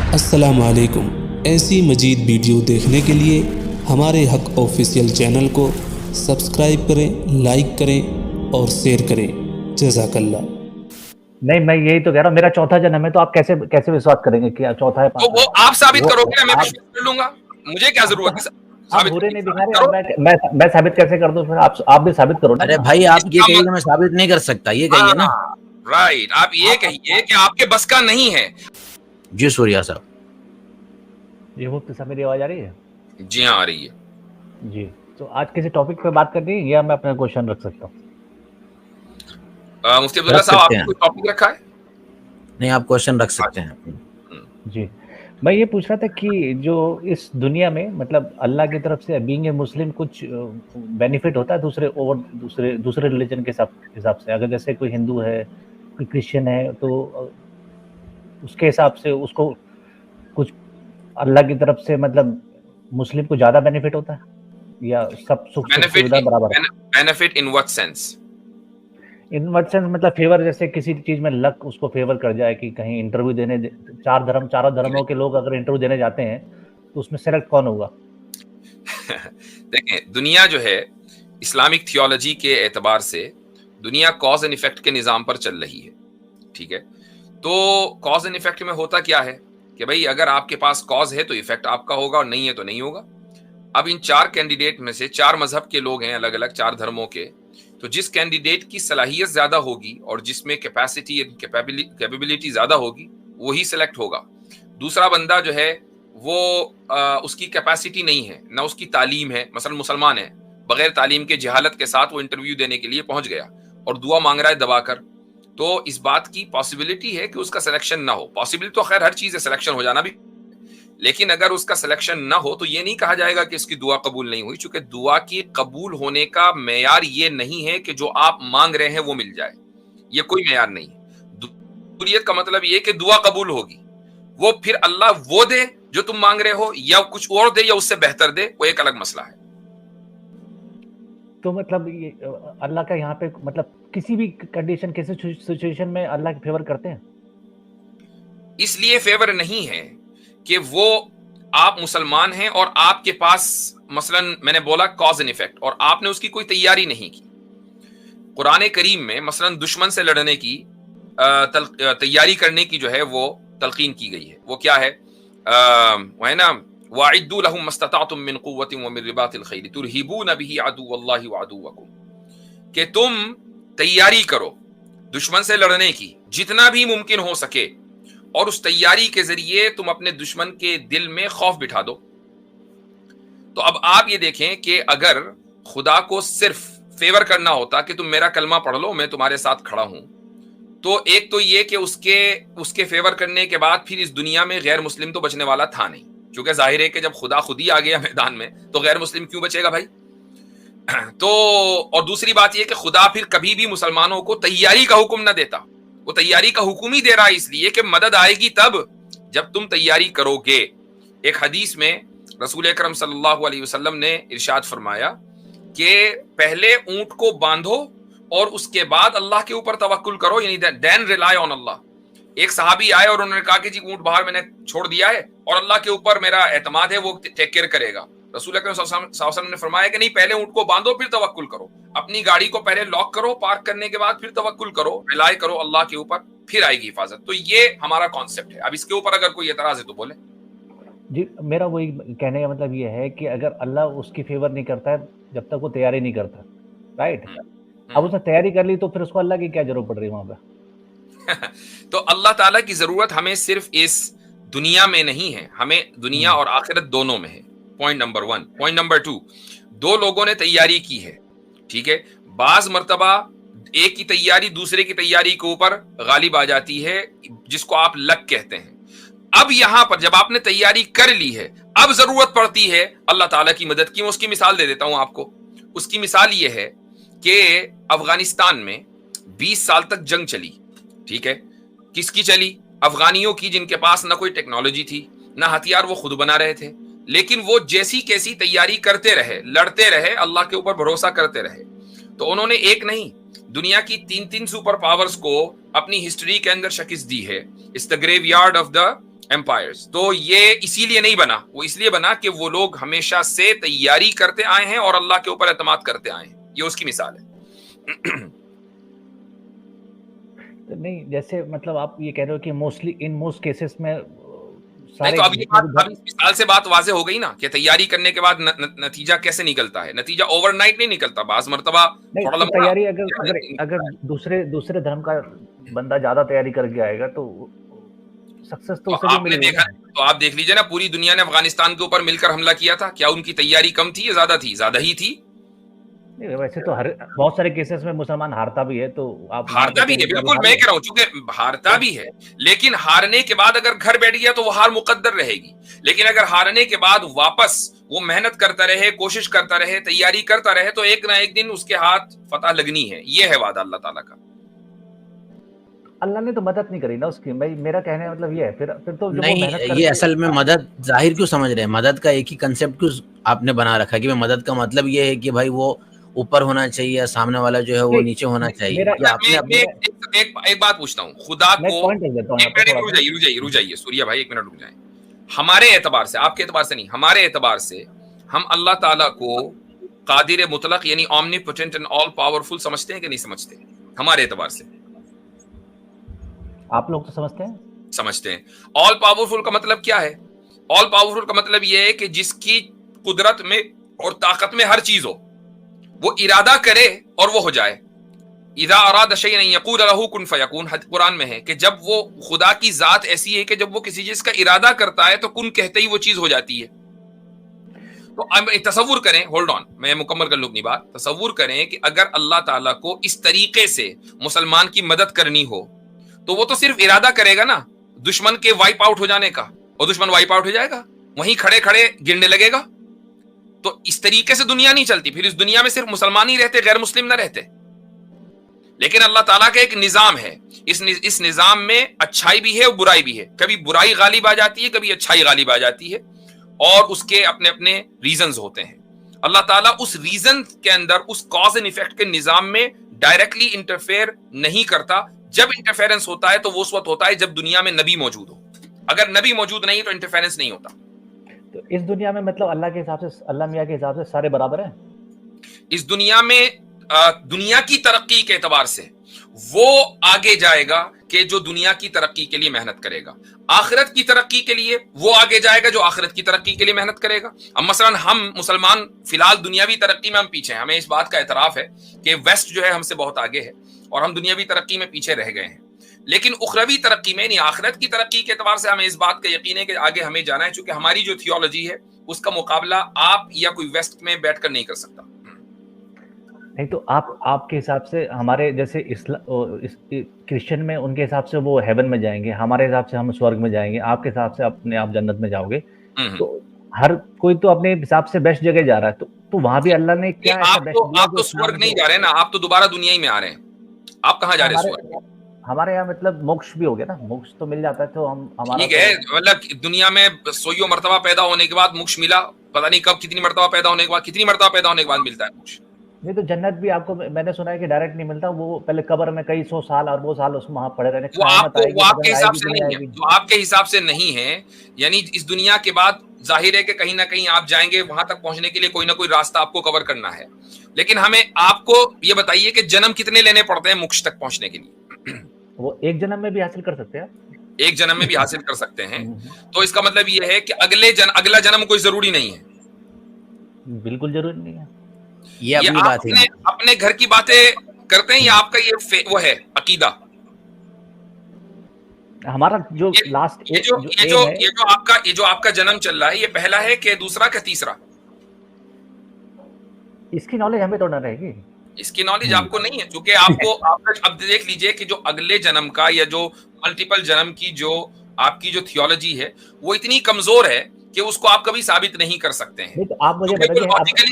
अस्सलाम वालेकुम। ऐसी मजीद वीडियो देखने के लिए हमारे हक ऑफिशियल चैनल को सब्सक्राइब करें, लाइक करें और शेयर करें। जज़ाकल्लाह। नहीं, मैं यही तो कह रहा हूँ, मेरा चौथा जन्म है, तो आप कैसे कैसे विश्वास करेंगे कि चौथा है, तो पांचवा वो है? आप साबित वो करोगे ना, मैं आप विश्वास कर लूंगा। मुझे क्या आप तो जरूरत है आप साबित बुरे करने नहीं की? दिखा साबित रहे, अब करो। मैं साबित कैसे कर दूं? फिर आप भी साबित करो ना अरे अपना। भाई, आप ये इसका कहिए कि मैं साबित नहीं कर सकता, ये कहिए ना। हाँ, राइट। आप ये कहिए कि आपके बस का नहीं है। जी सूर्या साहब। जी मुफ्ती साहब, मेरी आवाज आ रही है? जी हाँ, आ रही है। जी। तो आज किसी टॉपिक पे बात करनी है या मैं अपना क्वेश्चन रख सकता हूँ? मुफ्ती अब्दुल्ला रख साहब, सकते आपने हैं। कोई टॉपिक रखा है? नहीं, आप क्वेश्चन रख सकते अच्छा। हैं। जी। मैं ये पूछ रहा था कि जो इस दुनिया में मतलब अल्लाह की तरफ से बीइंग ए मुस्लिम कुछ बेनिफिट होता है दूसरे रिलीजन के हिसाब से? अगर जैसे कोई हिंदू है, कोई क्रिश्चियन है, तो उसके हिसाब से उसको कुछ अल्लाह की तरफ से मतलब मुस्लिम को ज़्यादा बेनिफिट होता है, या सब सुख बेनिफिट सुविधा बराबर है? Benefit in what sense? In what sense मतलब फेवर, जैसे किसी चीज़ में लक उसको फेवर कर जाए कि कहीं इंटरव्यू चारों धर्मों के लोग अगर इंटरव्यू देने जाते हैं, तो उसमें सेलेक्ट कौन होगा? देखें, दुनिया जो है इस्लामिक थियोलॉजी के एतबार से दुनिया कॉज एंड इफेक्ट के निज़ाम पर चल रही है। ठीक है, तो कॉज एंड इफेक्ट में होता क्या है कि भाई अगर आपके पास कॉज है तो इफेक्ट आपका होगा, और नहीं है तो नहीं होगा। अब इन चार कैंडिडेट में से चार मजहब के लोग हैं, अलग अलग चार धर्मों के। तो जिस कैंडिडेट की सलाहियत ज्यादा होगी और जिसमें कैपेसिटी कैपेबिलिटी ज्यादा होगी, वही सिलेक्ट होगा। दूसरा बंदा जो है वो उसकी कैपेसिटी नहीं है, ना उसकी तालीम है, मसलन मुसलमान है, बगैर तालीम के जहालत के साथ वो इंटरव्यू देने के लिए पहुंच गया और दुआ मांग रहा है दबाकर, तो इस बात की पॉसिबिलिटी है कि उसका सिलेक्शन ना हो। पॉसिबिलिटी तो खैर हर चीज है, सिलेक्शन हो जाना भी, लेकिन अगर उसका सिलेक्शन ना हो तो ये नहीं कहा जाएगा कि इसकी दुआ कबूल नहीं हुई, क्योंकि दुआ की कबूल होने का मेयार ये नहीं है कि जो आप मांग रहे हैं वो मिल जाए। ये कोई मेयार नहीं है। कबूलियत का मतलब ये कि दुआ कबूल होगी, वो फिर अल्लाह वो दे जो तुम मांग रहे हो, या कुछ और दे या उससे बेहतर दे, वो एक अलग मसला है। तो मतलब ये अल्लाह का यहाँ पे मतलब किसी भी कंडीशन, किसी सिचुएशन में अल्लाह की फेवर करते हैं? इसलिए फेवर नहीं है कि वो आप मुसलमान हैं और आपके पास मसलन मैंने बोला कॉज एंड इफेक्ट, और आपने उसकी कोई तैयारी नहीं की। कुरान करीम में मसलन दुश्मन से लड़ने की तैयारी करने की जो है वो तलकीन की गई है। वो क्या है? वो है ना, वाइद्दू लहुम मस्ततातुम मिन कुव्वतिन व मिन रिबातिल खैल तुरहिबून बिही अदुव्वल्लाहि व अदुव्वकुम, कि तुम तैयारी करो दुश्मन से लड़ने की जितना भी मुमकिन हो सके, और उस तैयारी के जरिए तुम अपने दुश्मन के दिल में खौफ बिठा दो। तो अब आप ये देखें कि अगर खुदा को सिर्फ फेवर करना होता कि तुम मेरा कलमा पढ़ लो, मैं तुम्हारे साथ खड़ा हूं, तो एक तो ये कि उसके फेवर करने के बाद फिर इस दुनिया में गैर मुस्लिम तो बचने वाला था नहीं, क्योंकि जाहिर है कि जब खुदा खुद ही आ गया मैदान में तो गैर मुस्लिम क्यों बचेगा भाई? तो और दूसरी बात यह कि खुदा फिर कभी भी मुसलमानों को तैयारी का हुक्म ना देता। वो तैयारी का हुक्म ही दे रहा है इसलिए कि मदद आएगी तब जब तुम तैयारी करोगे। एक हदीस में रसूल अकरम सल्लल्लाहु अलैहि वसल्लम ने इरशाद फरमाया कि पहले ऊंट को बांधो और उसके बाद अल्लाह के ऊपर तवक्कुल करो, यानी देन रिलाई ऑन अल्लाह। एक सहाबी आए और उन्होंने कहा कि जी ऊंट बाहर मैंने छोड़ दिया है और अल्लाह के ऊपर मेरा एतमाद है, वो टेक केयर करेगा। रसूल अकरम सल्लल्लाहु अलैहि वसल्लम ने फरमाया कि नहीं, पहले ऊंट को बांधो फिर तवक्कुल करो। अपनी गाड़ी को पहले लॉक करो, पार्क करने के बाद फिर तवक्कुल करो, रिलाई करो अल्लाह के ऊपर, फिर आएगी हिफाजत। तो ये हमारा कॉन्सेप्ट है। अब इसके ऊपर अगर कोई एतराज है तो बोले। जी, मेरा वही कहने का मतलब ये है कि अगर अल्लाह उसकी फेवर नहीं करता है जब तक वो तैयारी नहीं करता, राइट? अब उसने तैयारी कर ली तो फिर उसको अल्लाह की क्या जरूरत पड़ रही है वहां पे? तो अल्लाह ताला की जरूरत हमें सिर्फ इस दुनिया में नहीं है, हमें दुनिया और आखिरत दोनों में है। Point number 1। पॉइंट नंबर 2, दो लोगों ने तैयारी की है, ठीक है। बाज मर्तबा एक की तैयारी दूसरे की तैयारी के ऊपर गालिब आ जाती है, जिसको आप लक कहते हैं। अब यहां पर जब आपने तैयारी कर ली है, अब जरूरत पड़ती है अल्लाह ताला की मदद की। मैं उसकी मिसाल दे देता हूं आपको। उसकी मिसाल यह है कि अफगानिस्तान में 20 साल तक जंग चली, ठीक है। किसकी चली? अफगानियों की, जिनके पास ना कोई टेक्नोलॉजी थी ना हथियार, वो खुद बना रहे थे, लेकिन वो जैसी कैसी तैयारी करते रहे, लड़ते रहे, अल्लाह के ऊपर भरोसा करते रहे। तो उन्होंने एक नहीं, दुनिया की 3 सुपर पावर्स को अपनी हिस्ट्री के अंदर शिकस्त दी है। It's the graveyard of the empires. तो ये इसीलिए नहीं बना, वो इसलिए बना कि वो लोग हमेशा से तैयारी करते आए हैं और अल्लाह के ऊपर एतमाद करते आए हैं। ये उसकी मिसाल है। तो नहीं, जैसे मतलब आप ये कह रहे हो कि मोस्टली इन मोस्ट केसेस में नहीं, तो अब इस मिसाल से बात वाज़ेह हो गई ना कि तैयारी करने के बाद नतीजा कैसे निकलता है। नतीजा ओवरनाइट नहीं निकलता, बाज मर्तबा थोड़ा तो लंबा। तैयारी अगर दूसरे धर्म का बंदा ज्यादा तैयारी करके आएगा तो सक्सेस तो उसे भी आपने मिलेगी। देखा, तो आप देख लीजिए ना, पूरी दुनिया ने अफगानिस्तान के ऊपर मिलकर हमला किया था, क्या उनकी तैयारी कम थी या ज्यादा थी? ज्यादा ही थी। नहीं, वैसे तो बहुत सारे केसेस में मुसलमान हारता भी है, तो आप हारता भी है, बिल्कुल मैं कह रहा हूं, चूंकि हारता भी है, लेकिन हारने के बाद अगर घर बैठ गया तो वो हार मुकद्दर रहेगी। लेकिन अगर हारने के बाद वापस वो मेहनत करता रहे, कोशिश करता रहे, तैयारी करता रहे, तो एक ना एक दिन उसके हाथ फतह लगनी है। ये है वादा अल्लाह ताला का। अल्लाह ने तो मदद नहीं करी ना उसकी। मेरा कहने का मतलब ये है, फिर तो जो नहीं, वो मेहनत ये असल में मदद जाहिर क्यों समझ रहे हैं? मदद का एक ही कंसेप्ट क्यों आपने बना रखा है कि मदद का मतलब ये है कि भाई वो ऊपर होना चाहिए या सामने वाला जो है वो नीचे होना चाहिए? एक बात पूछता हूँ, खुदा को रुक जाइए सूर्या भाई, एक मिनट रुक जाए। हमारे एतबार से, आपके एतबार से नहीं, हमारे एतबार से हम अल्लाह ताला को कादिर मुतलक यानी ऑमनीपोटेंट एंड ऑल पावरफुल समझते हैं कि नहीं समझते? हमारे एतबार से आप लोग तो समझते हैं। ऑल पावरफुल का मतलब क्या है? ऑल पावरफुल का मतलब यह है कि जिसकी कुदरत में और ताकत में हर चीज हो, वो इरादा करे और वो हो जाए। इज़ा अरादा शैअन यक़ूल लहू कुन फयकून, कुरान में है कि जब वो, खुदा की जात ऐसी है कि जब वो किसी चीज का इरादा करता है तो कुन कहते ही वो चीज हो जाती है। तो अब तसव्वुर करें, होल्ड ऑन, मैं मुकम्मल कर लूं अपनी बात। तसव्वुर करें कि अगर अल्लाह ताला को इस तरीके से मुसलमान की मदद करनी हो तो वो तो सिर्फ इरादा करेगा ना दुश्मन के वाइप आउट हो जाने का, और दुश्मन वाइप आउट हो जाएगा, वहीं खड़े खड़े गिरने लगेगा। तो इस तरीके से दुनिया नहीं चलती। फिर इस दुनिया में सिर्फ मुसलमान ही रहते, गैर मुस्लिम ना रहते। लेकिन अल्लाह ताला का एक निजाम है, इस निजाम में अच्छाई भी है और बुराई भी है। कभी बुराई गालिब आ जाती है, कभी अच्छाई गालिब आ जाती है, और उसके अपने अपने रीजंस होते हैं। अल्लाह ताला उस रीजन के अंदर, उस कॉज एंड इफेक्ट के निजाम में डायरेक्टली इंटरफेयर नहीं करता। जब इंटरफेरेंस होता है तो वो उस वक्त होता है जब दुनिया में नबी मौजूद हो। अगर नबी मौजूद नहीं तो इंटरफेरेंस नहीं होता। तो इस दुनिया में मतलब अल्लाह के हिसाब से, अल्लाह मियां के हिसाब से सारे बराबर हैं। इस दुनिया में दुनिया की तरक्की के एतबार से वो आगे जाएगा कि जो दुनिया की तरक्की के लिए मेहनत करेगा। आखिरत की तरक्की के लिए वो आगे जाएगा जो आखिरत की तरक्की के लिए मेहनत करेगा। अब मसलन हम मुसलमान फिलहाल दुनियावी तरक्की में हम पीछे हैं, हमें इस बात का एतराफ है कि वेस्ट जो है हमसे बहुत आगे है और हम दुनियावी तरक्की में पीछे रह गए हैं। लेकिन उखरवी तरक्की में, यानी आखिरत की तरक्की के एतबार से हमें इस बात का यकीन है कि आगे हमें जाना है, चूंकि हमारी जो थियोलॉजी है उसका मुकाबला आप या कोई वेस्ट में बैठकर नहीं कर सकता। नहीं, तो आपके हिसाब से हमारे जैसे क्रिश्चियन में, उनके हिसाब से वो हेवन में जाएंगे, हमारे हिसाब से हम स्वर्ग में जाएंगे, आपके हिसाब से अपने आप जन्नत में जाओगे। तो हर कोई तो अपने हिसाब से बेस्ट जगह जा रहा है। तो वहां भी अल्लाह ने क्या ऐसा बेस्ट दिया? आप तो स्वर्ग नहीं जा रहे ना, आप तो दोबारा दुनिया ही में आ रहे हैं। आप कहाँ जा रहे हैं? स्वर्ग हमारे यहाँ मतलब मोक्ष भी हो गया ना, मोक्ष तो मिल जाता है। तो हम हमारा ठीक है, मतलब दुनिया में 100 मरतबा पैदा होने के बाद मोक्ष मिला, पता नहीं कब, कितनी मरतबा पैदा होने के बाद, कितनी मरतबा पैदा होने के बाद मिलता है मोक्ष। नहीं, तो जन्नत भी आपको मैंने सुना है कि डायरेक्ट नहीं मिलता, वो पहले कब्र में कई 100 साल और वो साल उसमें वहां पड़े रहने। वो आपके हिसाब से नहीं है, जो आपके हिसाब से नहीं है। यानी इस दुनिया के बाद जाहिर है कि कहीं ना कहीं आप जाएंगे, वहां तक पहुंचने के लिए कोई ना कोई रास्ता आपको कवर करना है। लेकिन हमें आपको ये बताइए कि जन्म कितने लेने पड़ते हैं मोक्ष तक पहुंचने के लिए? वो एक जन्म में भी हासिल कर सकते हैं, एक जन्म में भी हासिल कर सकते हैं। तो इसका मतलब ये है कि अगला जन्म कोई जरूरी नहीं है। बिल्कुल जरूरी नहीं है। ये अपनी बात है। अपने घर की बातें करते हैं या आपका ये वो है अकीदा? हमारा जो लास्ट ये जो आपका जन्म चल रहा है, ये पहला है कि दूसरा का तीसरा? इसकी नॉलेज हमें तो ना रहेगी। इसकी नॉलेज आपको नहीं है, क्योंकि आपको अब देख लीजिए कि जो अगले जन्म का या जो मल्टीपल जन्म की जो आपकी जो थियोलॉजी है वो इतनी कमजोर है कि उसको आप कभी साबित नहीं कर सकते हैं। तो आप मुझे बताइए, लॉजिकली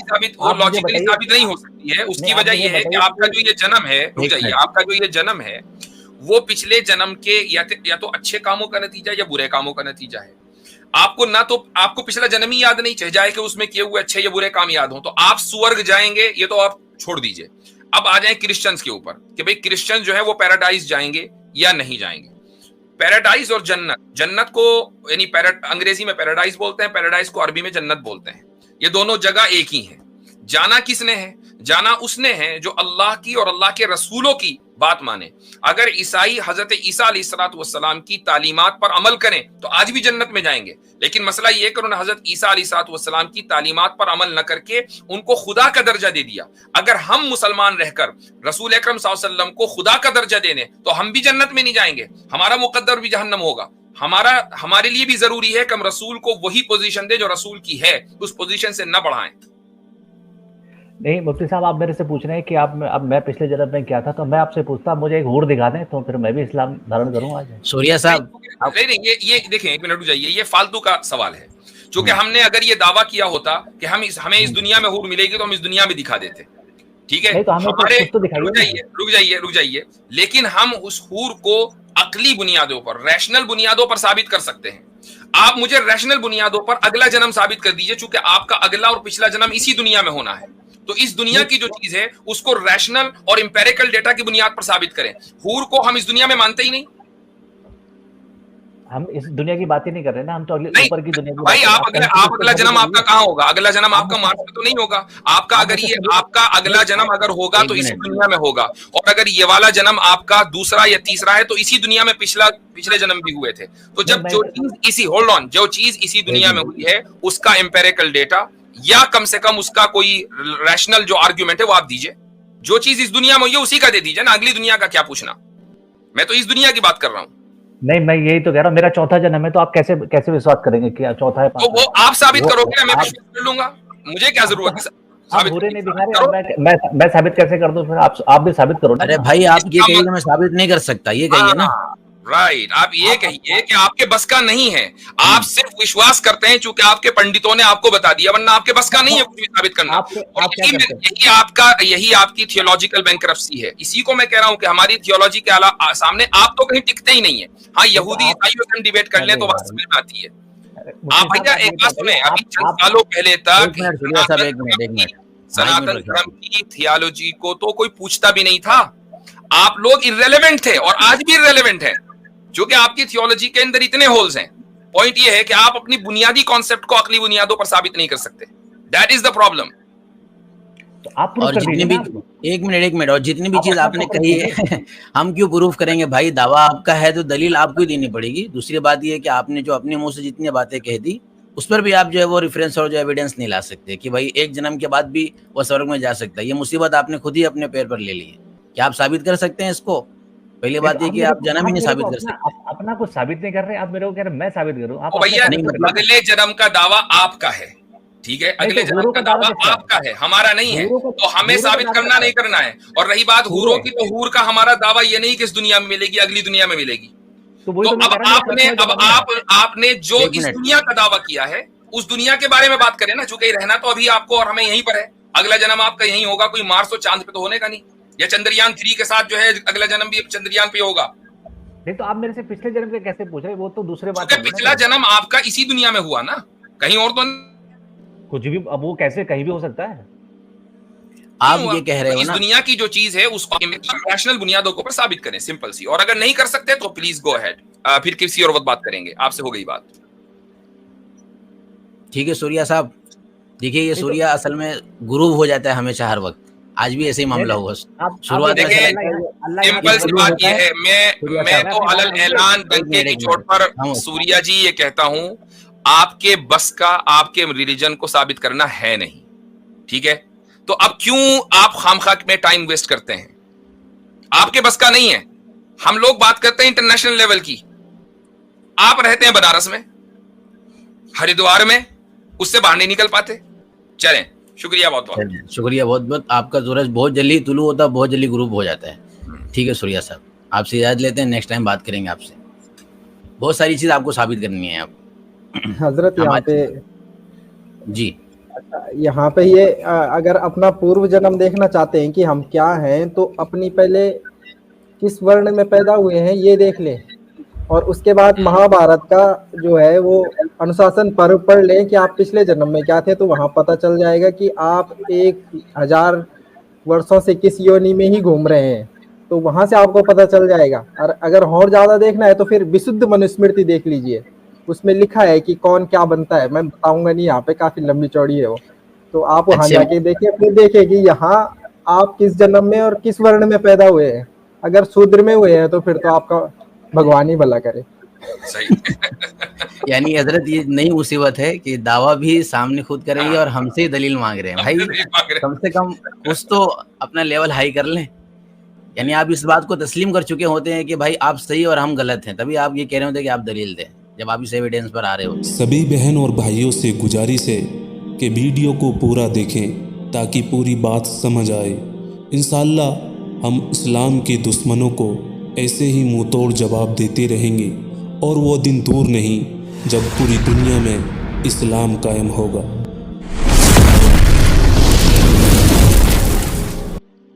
साबित नहीं हो सकती है। उसकी वजह यह है कि आपका जो ये जन्म है, आपका जो ये जन्म है वो पिछले जन्म के या तो अच्छे कामों का नतीजा या बुरे कामों का नतीजा है। आपको पिछला जन्म ही याद नहीं, चाहे जाए कि उसमें किए हुए अच्छे या बुरे काम याद हो, तो आप स्वर्ग जाएंगे ये तो आप छोड़ दीजिए। अब आ जाए क्रिश्चियंस के ऊपर कि भाई क्रिश्चियन जो है वो पैराडाइज जाएंगे या नहीं जाएंगे। पैराडाइज और जन्नत, जन्नत को यानी अंग्रेजी में पैराडाइज बोलते हैं, पैराडाइज को अरबी में जन्नत बोलते हैं। ये दोनों जगह एक ही है। जाना किसने है? जाना उसने है जो अल्लाह की और अल्लाह के रसूलों की बात माने। अगर ईसाई हजरत ईसा अलैहिस्सलाम की तालीमात पर अमल करें तो आज भी जन्नत में जाएंगे। लेकिन मसला ये कि उन्होंने हजरत ईसा अलैहिस्सलाम की तालीमात पर अमल न करके उनको खुदा का दर्जा दे दिया। अगर हम मुसलमान रहकर रसूल अकरम सल्लल्लाहु अलैहि वसल्लम को खुदा का दर्जा दे दें तो हम भी जन्नत में नहीं जाएंगे, हमारा मुकद्दर भी जहन्नम होगा। हमारे लिए भी जरूरी है कि हम रसूल को वही पोजीशन दे जो रसूल की है, उस पोजीशन से न बढ़ाएं। नहीं मुफ्ती साहब, आप मेरे से पूछ रहे हैं कि अब मैं पिछले जन्म में क्या था, तो मैं आपसे पूछता मुझे एक हूर दिखा दें तो फिर मैं भी इस्लाम धारण करूं आज। सूर्या साहब नहीं, ये देखें, एक मिनट रुक जाइए, ये फालतू का सवाल है। क्योंकि हमने अगर ये दावा किया होता कि हमें इस दुनिया में हूर मिलेगी तो हम इस दुनिया में दिखा देते, ठीक है? तो हमारे रुक जाइए, लेकिन हम उस हूर को अकली बुनियादों पर, रैशनल बुनियादों पर साबित कर सकते हैं। आप मुझे रैशनल बुनियादों पर अगला जन्म साबित कर दीजिए, चूंकि आपका अगला और पिछला जन्म इसी दुनिया में होना है। तो इस दुनिया की जो चीज है उसको रैशनल और इंपेरिकल डेटा की बुनियाद पर साबित करें। हूर को हम इस दुनिया में मानते ही नहीं। हम इस दुनिया की बात ही नहीं कर रहे ना, हम तो अगले ऊपर की दुनिया की भाई आप अगला जन्म आपका कहाँ होगा? अगला जन्म आपका मार्स में तो नहीं होगा आपका। अगर ये आपका अगला जन्म अगर होगा तो इसी दुनिया में होगा, और अगर ये वाला जन्म आपका दूसरा या तीसरा है तो इसी दुनिया में पिछले जन्म भी हुए थे। तो जब जो चीज इसी दुनिया में हुई है उसका एम्पेरिकल डेटा या कम से कम उसका कोई रैशनल जो आर्ग्यूमेंट है वो आप दीजिए। जो चीज इस दुनिया में हुई है उसी का दे दीजिए ना, अगली दुनिया का क्या पूछना। मैं तो इस दुनिया की बात कर रहा हूँ। नहीं, मैं यही तो कह रहा हूँ, मेरा चौथा जन्म है, तो आप कैसे विश्वास करेंगे कि चौथा है? तो वो आप साबित करोगे ना, मैं विश्वास कर लूंगा, मुझे क्या जरूरत है? आप बुरे नहीं दिखा रहे, मैं साबित कैसे कर दूं? फिर आप भी साबित करो। अरे भाई आप ये कहिए मैं साबित नहीं कर सकता, ये कहिए ना। राइट, आप ये कहिए कि आपके बस का नहीं है, आप सिर्फ विश्वास करते हैं चूंकि आपके पंडितों ने आपको बता दिया, वरना आपके बस का नहीं है कुछ भी साबित करना। यही आपकी थियोलॉजिकल बैंकरप्सी है। इसी को मैं कह रहा हूं कि हमारी थियोलॉजी के सामने आप तो कहीं टिकते ही नहीं है। हाँ, यहूदी ईसाइयों से डिबेट कर ले तो बात समझ में आती है। आप भैया एक बात सुने, अभी चंद सालों पहले तक सनातन धर्म की थियोलॉजी को तो कोई पूछता भी नहीं था। आप लोग इर्रेलेवेंट थे और आज भी इर्रेलेवेंट है, जो कि आपकी थियोलॉजी के अंदर इतने होल्स हैं। पॉइंट ये है कि आप अपनी बुनियादी कॉन्सेप्ट को अकली बुनियादों पर साबित नहीं कर सकते। That is the problem. और जितनी भी एक मिनट और जितनी भी चीज आपने कही है हम क्यों प्रूफ करेंगे भाई? दावा आपका है तो दलील आपको ही देनी पड़ेगी। दूसरी बात ये है कि आपने जो अपने मुंह से जितनी बातें कह दी उस पर भी आप जो है वो रेफरेंस और जो एविडेंस नहीं ला सकते कि भाई एक जन्म के बाद भी वो स्वर्ग में जा सकता है। ये मुसीबत आपने खुद ही अपने पैर पर ले ली है। क्या आप साबित कर सकते हैं इसको? पहली बात ये कि आप जन्म ही नहीं साबित कर सकते। अपना कुछ साबित नहीं कर रहे, आप मेरे को कह रहे मैं साबित करूं। आप भैया अगले जन्म का दावा आपका है, ठीक है? अगले जन्म का दावा आपका है, हमारा नहीं है। तो हमें साबित करना नहीं करना है। और रही बात हूरों की, तो हूर का हमारा दावा ये नहीं कि इस दुनिया में मिलेगी, अगली दुनिया में मिलेगी। तो अब आपने जो इस दुनिया का दावा किया है उस दुनिया के बारे में बात करें ना, चूंकि रहना तो अभी आपको और हमें यहीं पर है। अगला जन्म आपका यहीं होगा, कोई मार्स और चांद पे तो होने का नहीं, या चंद्रयान 3 के साथ जो है अगला जन्म भी चंद्रयान पे होगा। नहीं तो आप मेरे से पिछले जन्म के कैसे पूछ रहे? वो तो दूसरे बात है। पिछला जन्म आपका इसी दुनिया में हुआ ना, कहीं और तो कुछ भी। अब वो कैसे कहीं भी हो सकता है? आप ये कह रहे हो इस दुनिया की जो चीज है उसको रैशनल बुनियादों के ऊपर साबित करें, सिंपल सी। और अगर नहीं कर सकते तो प्लीज गो अहेड, फिर किसी और वक्त बात करेंगे। आपसे हो गई बात, ठीक है सूर्या साहब। देखिए ये सूर्या असल में गुरु हो जाता है हमेशा, हर वक्त। आज भी ऐसे ही मामला हुआ। शुरुआत सिंपल सी बात ये है, मैं तो अलल ऐलान डंके की चोट पर सूर्या जी ये कहता हूं, आपके बस का आपके रिलीजन को साबित करना है नहीं, ठीक है? तो अब क्यों आप खामखा में टाइम वेस्ट करते हैं? आपके बस का नहीं है। हम लोग बात करते हैं इंटरनेशनल लेवल की। आप रहते हैं बनारस में, हरिद्वार में, उससे बाहर नहीं निकल पाते। चलें, शुक्रिया बहुत बहुत। शुक्रिया बहुत बहुत। आपका सूरज बहुत जल्दी तुलू होता है, बहुत जल्दी ग्रुप हो जाता है। ठीक है सूर्या साहब, आपसे इजाजत लेते हैं, नेक्स्ट टाइम बात करेंगे आपसे। बहुत सारी चीज आपको साबित करनी है। आप हजरत यहाँ पे जी, यहाँ पे ये अगर अपना पूर्व जन्म देखना चाहते हैं कि हम क्या हैं, तो अपनी पहले किस वर्ण में पैदा हुए हैं ये देख लें, और उसके बाद महाभारत का जो है वो अनुशासन पर्व पढ़ लें कि आप पिछले जन्म में क्या थे। तो वहाँ पता चल जाएगा कि आप 1000 वर्षों से किस योनि में ही घूम रहे हैं। तो वहां से आपको पता चल जाएगा। और अगर और ज्यादा देखना है तो फिर विशुद्ध मनुस्मृति देख लीजिए, उसमें लिखा है कि कौन क्या बनता है। मैं बताऊंगा नहीं यहाँ पे, काफी लंबी चौड़ी है वो, तो आप वहां जाके देखिए, फिर देखिए कि यहाँ आप किस जन्म में और किस वर्ण में पैदा हुए हैं। अगर शूद्र में हुए हैं तो फिर तो आपका भगवान ही भला करे। सही। यानी हजरत ये नई मुसीबत है कि दावा भी सामने खुद करेंगे और हमसे ही दलील मांग रहे हैं। भाई कम से कम कुछ तो अपना लेवल हाई कर लें। यानी आप इस बात को तस्लीम कर चुके होते हैं कि भाई आप सही और हम गलत हैं, तभी आप ये कह रहे होते हैं कि आप दलील दें, जब आप इस एविडेंस पर आ रहे हो। सभी बहन और भाइयों से गुजारिश है कि वीडियो को पूरा देखें ताकि पूरी बात समझ आए। इंशाअल्लाह हम इस्लाम के दुश्मनों को ऐसे ही मुंह तोड़ जवाब देते रहेंगे और वो दिन दूर नहीं जब पूरी दुनिया में इस्लाम कायम होगा।